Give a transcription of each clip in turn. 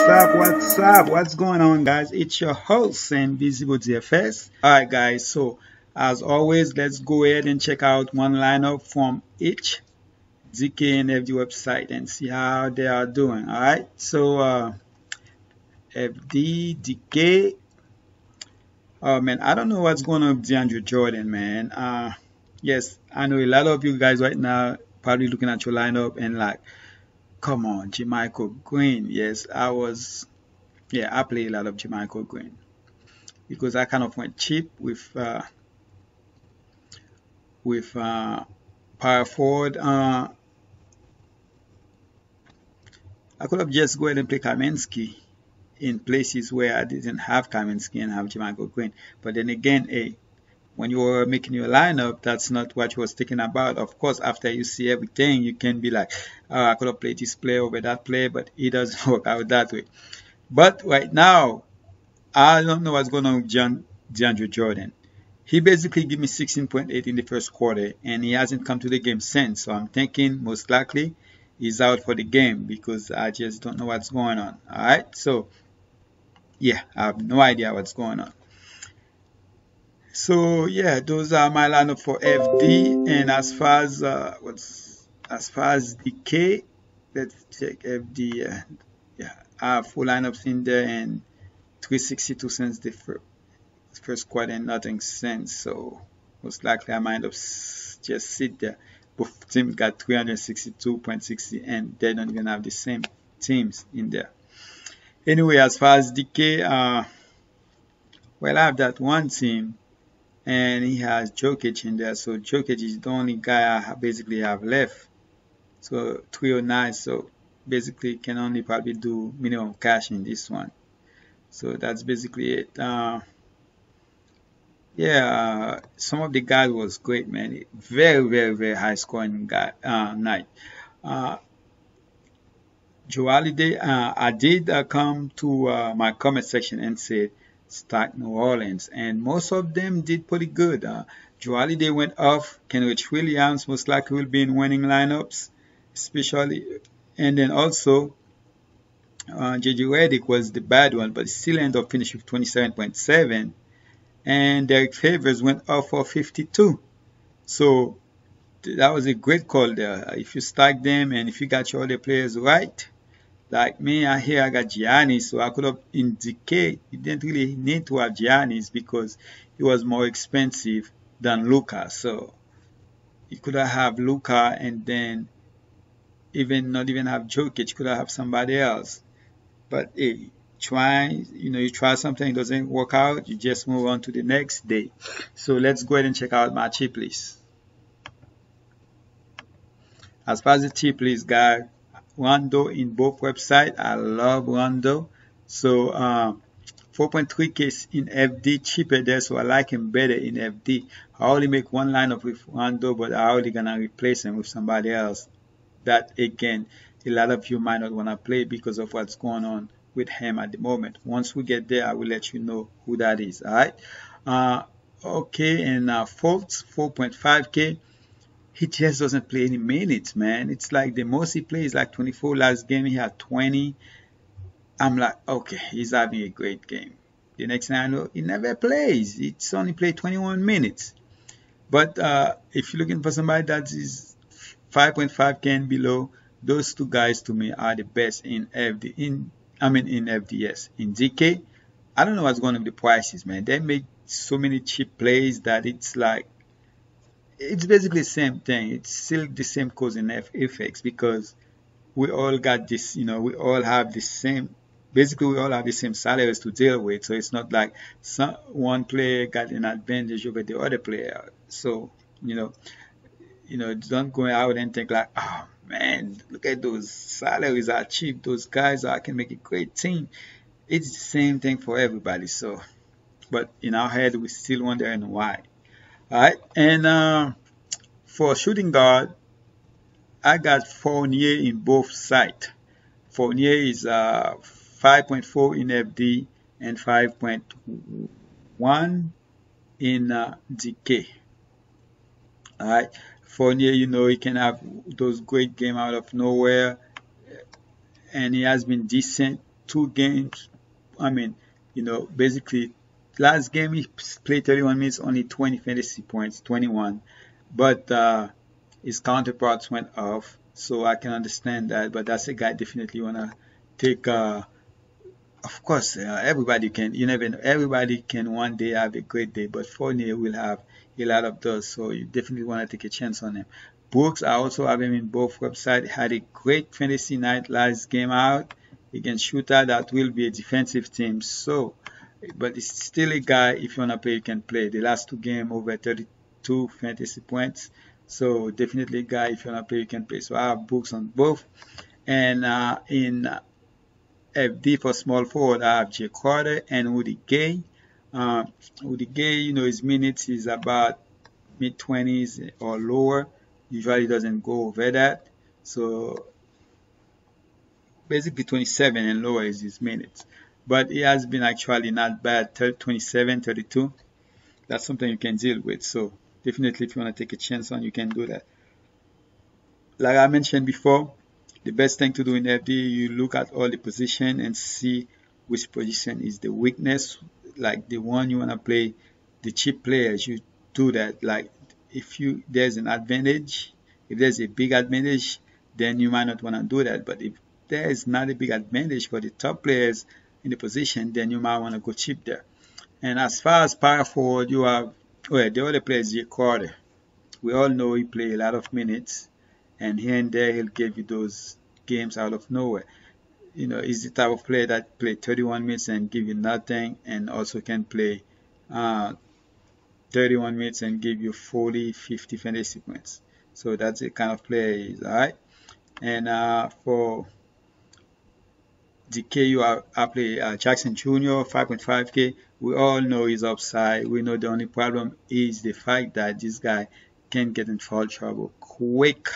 What's up? What's going on, guys? It's your host, Invisible DFS. Alright, guys, so as always, let's go ahead and check out one lineup from each DK and FD website and see how they are doing. Alright, so FD, DK. Oh man, I don't know what's going on with DeAndre Jordan, man. Yes, I know a lot of you guys right now probably looking at your lineup and like, come on, Jermichael Green. Yes, I play a lot of Jermichael Green because I kind of went cheap with power forward. I could have just go ahead and play Kaminsky in places where I didn't have Kaminsky and have Jermichael Green. But then again, when you were making your lineup, that's not what you was thinking about. Of course, after you see everything, you can be like, oh, I could have played this player over that player, but it doesn't work out that way. But right now, I don't know what's going on with DeAndre Jordan. He basically gave me 16.8 in the first quarter, and he hasn't come to the game since. So I'm thinking most likely he's out for the game because I just don't know what's going on. All right, so yeah, I have no idea what's going on. So yeah, those are my lineup for FD. And as far as DK, let's check FD. Yeah, I have full lineups in there and 362 cents the first quarter and nothing since. So most likely I might have just sit there. Both teams got 362.60 and they don't even have the same teams in there. Anyway, as far as DK, well, I have that one team and he has Jokic in there. So Jokic is the only guy I basically have left. So 309. So basically can only probably do minimum cash in this one. So that's basically it. Yeah, some of the guys was great, man. Very, very, very high scoring night. Joe Holiday, I did come to my comment section and said start New Orleans, and most of them did pretty good. Joe Holiday went off. Kenrich Williams most likely will be in winning lineups, especially, and then also JJ Redick was the bad one, but still ended up finishing with 27.7. And Derek Favors went off for 52. So that was a great call there. If you stack them and if you got your other players right, like me, I got Giannis, so I could have indicate you didn't really need to have Giannis because he was more expensive than Luka. So you could have Luka and then not even have Jokic, you could have somebody else. But hey, you try something, it doesn't work out, you just move on to the next day. So let's go ahead and check out my cheap list. As far as the cheap list, guys, Rondo in both websites. I love Rondo. So 4.3K in FD, cheaper there, so I like him better in FD. I only make one lineup with Rondo, but I only gonna replace him with somebody else. That again, a lot of you might not wanna play because of what's going on with him at the moment. Once we get there, I will let you know who that is. All right. Okay, and Fultz 4.5K. He just doesn't play any minutes, man. It's like the most he plays is like 24. Last game he had 20. I'm like, okay, he's having a great game. The next thing I know, he never plays. It's only played 21 minutes. But if you're looking for somebody that is 5.5K and below, those two guys to me are the best in FD. In FDS. In DK, I don't know what's going on with the prices, man. They make so many cheap plays that it's like, it's basically the same thing. It's still the same cause in FX because we all got this, we all have the same, basically we all have the same salaries to deal with. So it's not like one player got an advantage over the other player. So, don't go out and think like, oh man, look at those salaries are cheap. Those guys can make a great team. It's the same thing for everybody. So, but in our head, we're still wondering why. All right, and for shooting guard, I got Fournier in both sides. Fournier is 5.4 in FD and 5.1 in DK. All right, Fournier, he can have those great games out of nowhere, and he has been decent 2 games, I mean, basically last game he played 31 minutes, only 20 fantasy points, 21, but his counterparts went off, so I can understand that. But that's a guy definitely wanna take. Of course, everybody can. You never know. Everybody can one day have a great day, but Fournier will have a lot of those. So you definitely want to take a chance on him. Brooks, I also have him in both websites. Had a great fantasy night last game out against Shooter. That will be a defensive team. So, but it's still a guy. If you wanna play, you can play. The last 2 games over 32 fantasy points. So definitely a guy. If you wanna play, you can play. So I have Brooks on both. And in FD for small forward, I have Jay Carter and Woody Gay. Woody Gay, his minutes is about mid-20s or lower. Usually doesn't go over that. So basically 27 and lower is his minutes. But he has been actually not bad, 27, 32. That's something you can deal with. So definitely if you want to take a chance on, you can do that. Like I mentioned before, the best thing to do in FD, you look at all the position and see which position is the weakness. Like the one you want to play, the cheap players, you do that. Like if there's an advantage, if there's a big advantage, then you might not want to do that. But if there is not a big advantage for the top players in the position, then you might want to go cheap there. And as far as power forward, you have, the other player is Jay Carter. We all know he play a lot of minutes, and here and there he'll give you those games out of nowhere. He's the type of player that play 31 minutes and give you nothing, and also can play 31 minutes and give you 40, 50 fantasy points. So that's the kind of player he is, alright? And for DK, I play Jackson Jr., 5.5K. We all know his upside. We know the only problem is the fact that this guy can get in foul trouble quick.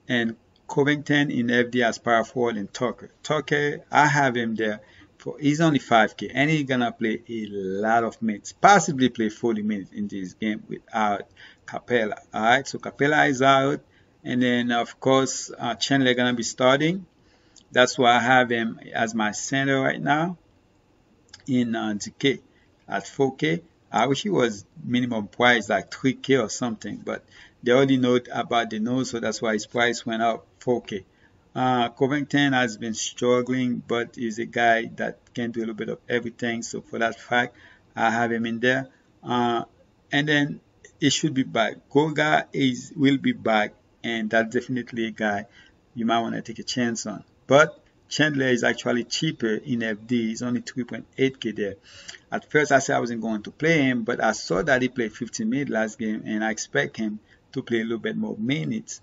And Covington in FD as power forward, and Tucker. Tucker, I have him there. He's only 5K, and he's gonna play a lot of minutes, possibly play 40 minutes in this game without Capella. Alright, so Capella is out, and then of course Chandler gonna be starting. That's why I have him as my center right now in DK at 4K. I wish he was minimum price like 3K or something, but they already know about the nose, so that's why his price went up 4K. Covington has been struggling, but he's a guy that can do a little bit of everything. So for that fact, I have him in there. And then he should be back. Goga will be back, and that's definitely a guy you might want to take a chance on. But Chandler is actually cheaper in FD. He's only 3.8K there. At first, I said I wasn't going to play him, but I saw that he played 15 minutes last game, and I expect him to play a little bit more minutes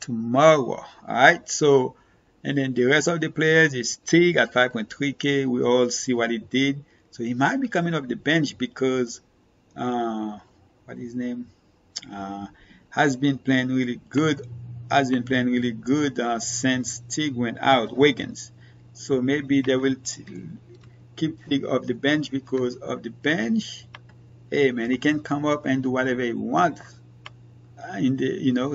tomorrow. Alright, so, and then the rest of the players is Stig at 5.3K. We all see what he did. So he might be coming off the bench because, what is his name? Has been playing really good. Since Stig went out, Wiggins. So maybe they will keep Stig off the bench because of the bench. Hey man, he can come up and do whatever he wants.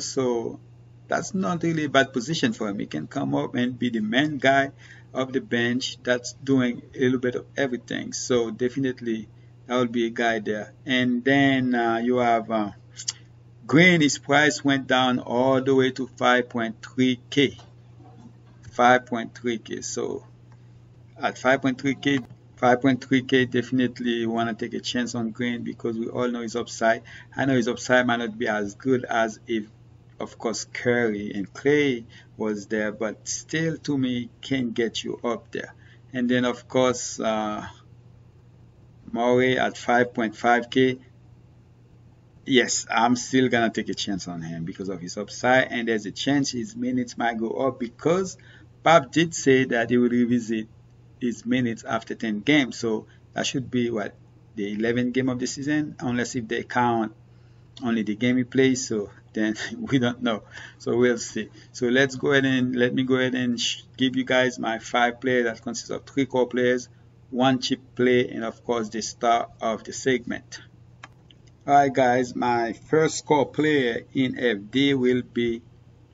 So that's not really a bad position for him. He can come up and be the main guy of the bench that's doing a little bit of everything. So definitely that will be a guy there. And then you have Green. His price went down all the way to 5.3K. 5.3K. So at 5.3K, definitely you want to take a chance on Green because we all know his upside. I know his upside might not be as good as if, of course, Curry and Clay was there, but still, to me, can get you up there. And then, of course, Murray at 5.5K. Yes, I'm still going to take a chance on him because of his upside, and there's a chance his minutes might go up because Bob did say that he will revisit his minutes after 10 games. So that should be what, the 11th game of the season, unless if they count only the game he plays. So then we don't know. So we'll see. So let me go ahead and give you guys my 5 players that consists of 3 core players, 1 cheap play, and of course the star of the segment. Alright guys, my first core player in FD will be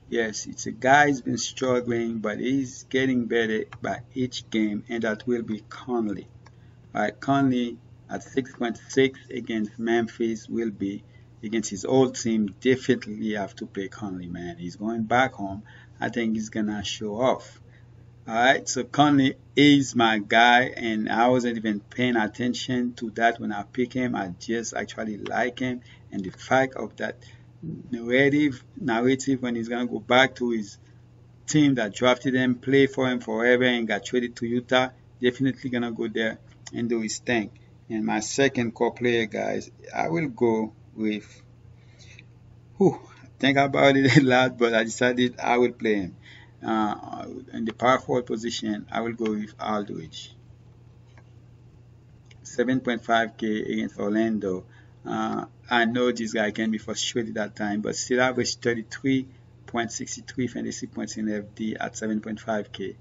Yes, it's a guy who's been struggling, but he's getting better by each game, and that will be Conley. All right, Conley at 6.6 against Memphis will be against his old team. Definitely have to play Conley, man. He's going back home. I think he's gonna show off. All right, so Conley is my guy, and I wasn't even paying attention to that when I pick him. I just actually like him, and the fact of that narrative when he's gonna go back to his team that drafted him, play for him forever, and got traded to Utah, definitely gonna go there and do his thing. And my second core player, guys, I will go with. Whew, think about it a lot, but I decided I will play him. In the power forward position, I will go with Aldridge. 7.5K against Orlando. I know this guy can be frustrated at times, but still averaged 33.63 fantasy points in FD at 7.5K.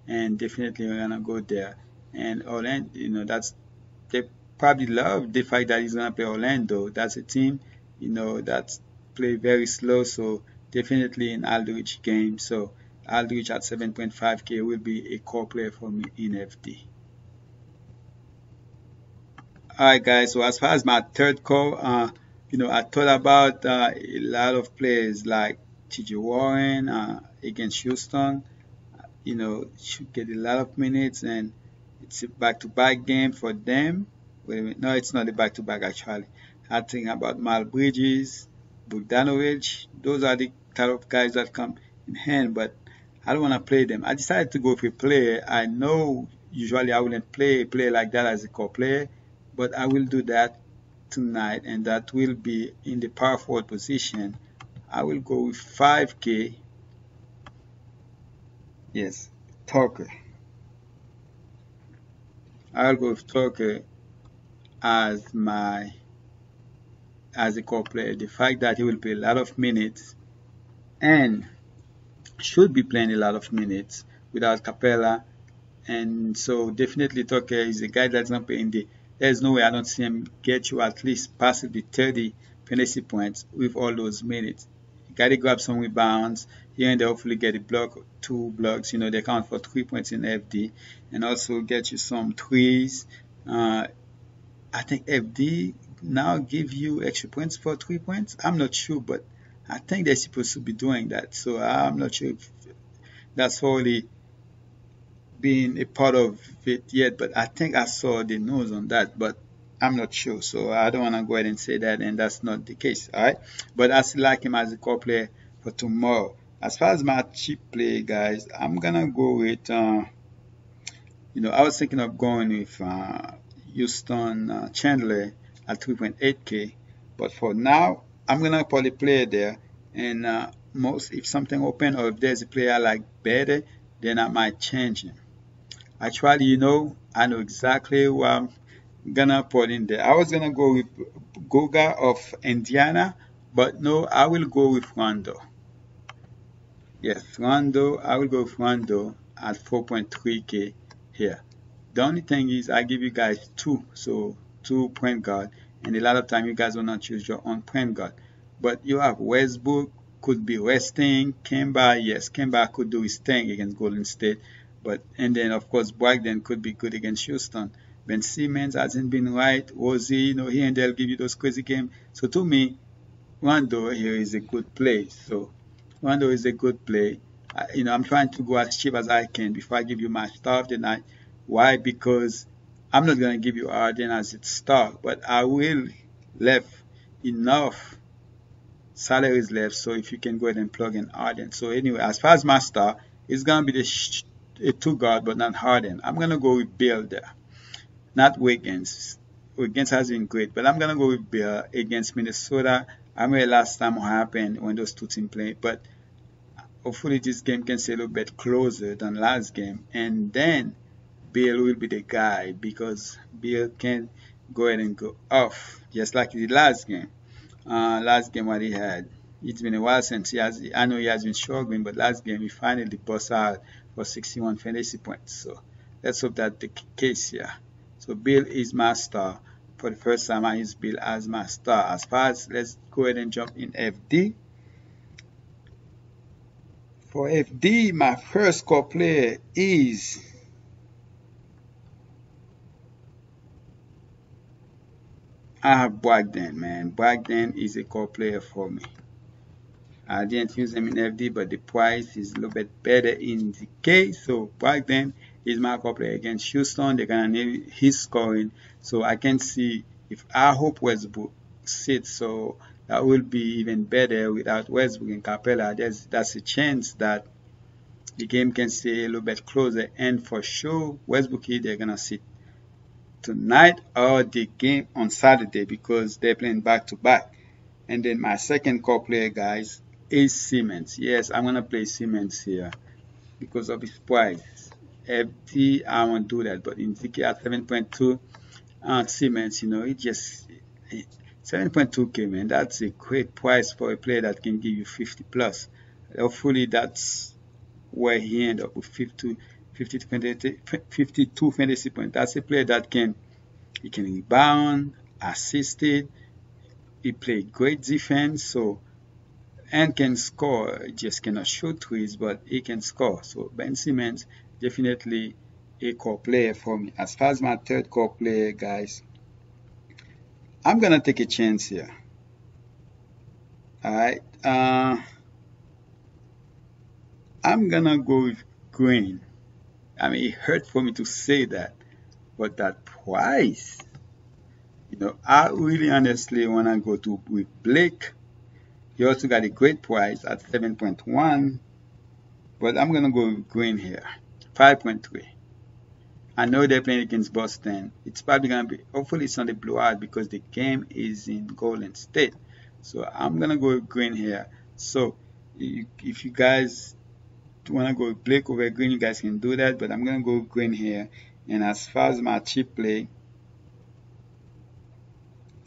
And definitely we're gonna go there. And Orlando, they probably love the fact that he's gonna play Orlando. That's a team, that's play very slow, so definitely an Aldridge game. So Aldridge at 7.5K will be a core player for me in FD. Alright guys, so as far as my third call, I thought about a lot of players like TJ Warren against Houston. Should get a lot of minutes, and it's a back-to-back game for them. Wait a minute, no, it's not a back-to-back actually. I think about Miles Bridges, Bogdanovich. Those are the type of guys that come in hand, but I don't want to play them. I decided to go with a player. I know usually I wouldn't play a player like that as a core player, but I will do that tonight, and that will be in the power forward position. I will go with 5K. Yes, Tucker. I'll go with Tucker as a core player. The fact that he will play a lot of minutes and should be playing a lot of minutes without Capella, and so definitely Tucker is a guy that's not playing there's no way I don't see him get you at least possibly 30 fantasy points with all those minutes. You gotta grab some rebounds here and there, hopefully get a block, 2 blocks, they count for 3 points in FD, and also get you some threes. I think FD now give you extra points for 3 points. I'm not sure, but I think they're supposed to be doing that. So I'm not sure if that's wholly being a part of it yet, but I think I saw the news on that, but I'm not sure. So I don't want to go ahead and say that, and that's not the case. All right, but I still like him as a core player for tomorrow. As far as my cheap play, guys, I'm gonna go with. I was thinking of going with Houston Chandler at 3.8K, but for now, I'm gonna probably play there. And if something open or if there's a player I like better, then I might change him. Actually, I know exactly who I'm gonna put in there. I was gonna go with Goga of Indiana, but no, I will go with Rondo. Yes, Rondo. I will go with Rondo at 4.3K here. The only thing is I give you guys two point guard, and a lot of time you guys will not choose your own point guard. But you have Westbrook, could be resting. Kemba, yes, Kemba could do his thing against Golden State. And then of course Brogdon could be good against Houston. Ben Simmons hasn't been right. Rosie, here and there give you those crazy games. So to me, Rondo here is a good play. So Rondo is a good play. I'm trying to go as cheap as I can before I give you my star of the night. Why? Because I'm not gonna give you Harden as its star, but I will left enough salaries left, so if you can go ahead and plug in Harden. So anyway, as far as my star, it's gonna be a 2 guard, but not Harden. I'm gonna go with Bill there, not Wiggins. Wiggins has been great, but I'm gonna go with Bill against Minnesota. I remember last time what happened when those two teams played, but hopefully this game can stay a little bit closer than last game, and then Bill will be the guy because Bill can go ahead and go off just like the last game. Last game what he had. It's been a while since I know he has been struggling, but last game he finally bust out for 61 fantasy points. So let's hope that's the case here. So Bill is my star. For the first time I use Bill as my star. As far as let's go ahead and jump in FD. For FD, my first core player is I have Brogdon, man. Brogdon is a core player for me. I didn't use him in FD, but the price is a little bit better in the case. So Brogdon is my core player against Houston. They're gonna need his scoring, so I can see if I hope Westbrook sits. So that will be even better without Westbrook and Capella. That's a chance that the game can stay a little bit closer. And for sure, Westbrook they're gonna sit tonight or the game on Saturday because they're playing back to back. And then my second core player, guys, is Simmons. Yes, I'm gonna play Simmons here because of his price. FT, I won't do that, but in ZK at 7.2, Simmons, it just 7.2K, man. That's a great price for a player that can give you 50 plus. Hopefully, that's where he end up with 52 fantasy points. That's a player that can rebound, assisted, he played great defense, so and can score. He just cannot shoot threes, but he can score. So Ben Simmons definitely a core player for me. As far as my third core player, guys, I'm gonna take a chance here. All right, I'm gonna go with Green. I mean, it hurt for me to say that, but that price, I really honestly wanna go with Blake. He also got a great price at 7.1, but I'm gonna go with Green here, 5.3. I know they're playing against Boston. It's probably gonna be, hopefully it's not a blowout because the game is in Golden State. So I'm gonna go with Green here. So if you guys wanna go with Blake over Green, you guys can do that. But I'm gonna go with Green here. And as far as my cheap play,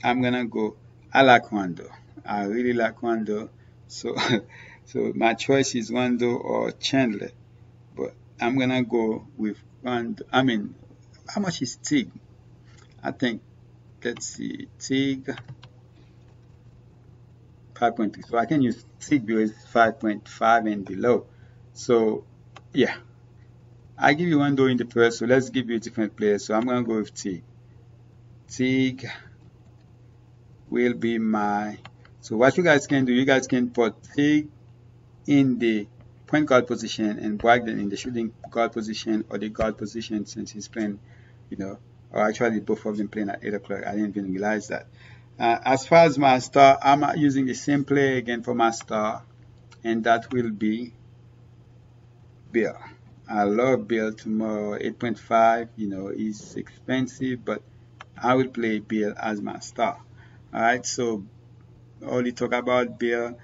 I'm gonna go. I like Rondo. I really like Rondo. So so my choice is Rondo or Chandler. But I'm gonna go with Rondo. I mean, how much is Tig? I think, let's see, Tig 5.3. So I can use Tig because 5.5 and below. So yeah, I give you Rondo in the first. So let's give you a different player. So I'm gonna go with Tig. Tig will be my. So what you guys can do, you guys can put Tig in the point guard position and Brogdon in the shooting guard position or the guard position since he's playing, or actually both of them playing at 8 o'clock. I didn't even realize that. As far as my star, I'm using the same player again for my star, and that will be Bill. I love Bill tomorrow, 8.5, he's expensive, but I will play Bill as my star. Alright, so only talk about Bill,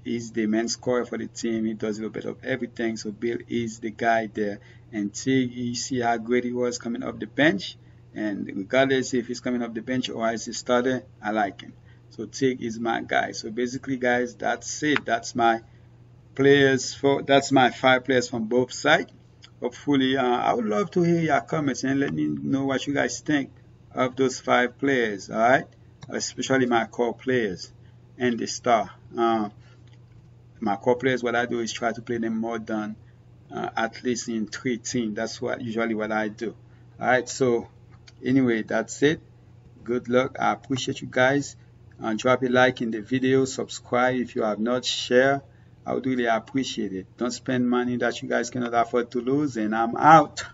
he's the main scorer for the team. He does a little bit of everything. So Bill is the guy there. And Tig, you see how great he was coming off the bench. And regardless if he's coming off the bench or as a starter, I like him. So Tig is my guy. So basically, guys, that's it. That's my that's my 5 players from both sides. Hopefully, I would love to hear your comments and let me know what you guys think of those 5 players. All right, especially my core players and the star. My core players, what I do is try to play them more than at least in 3 teams. That's usually what I do. All right, so anyway, that's it. Good luck. I appreciate you guys. Drop a like in the video, subscribe if you have not, share. I would really appreciate it. Don't spend money that you guys cannot afford to lose, and I'm out.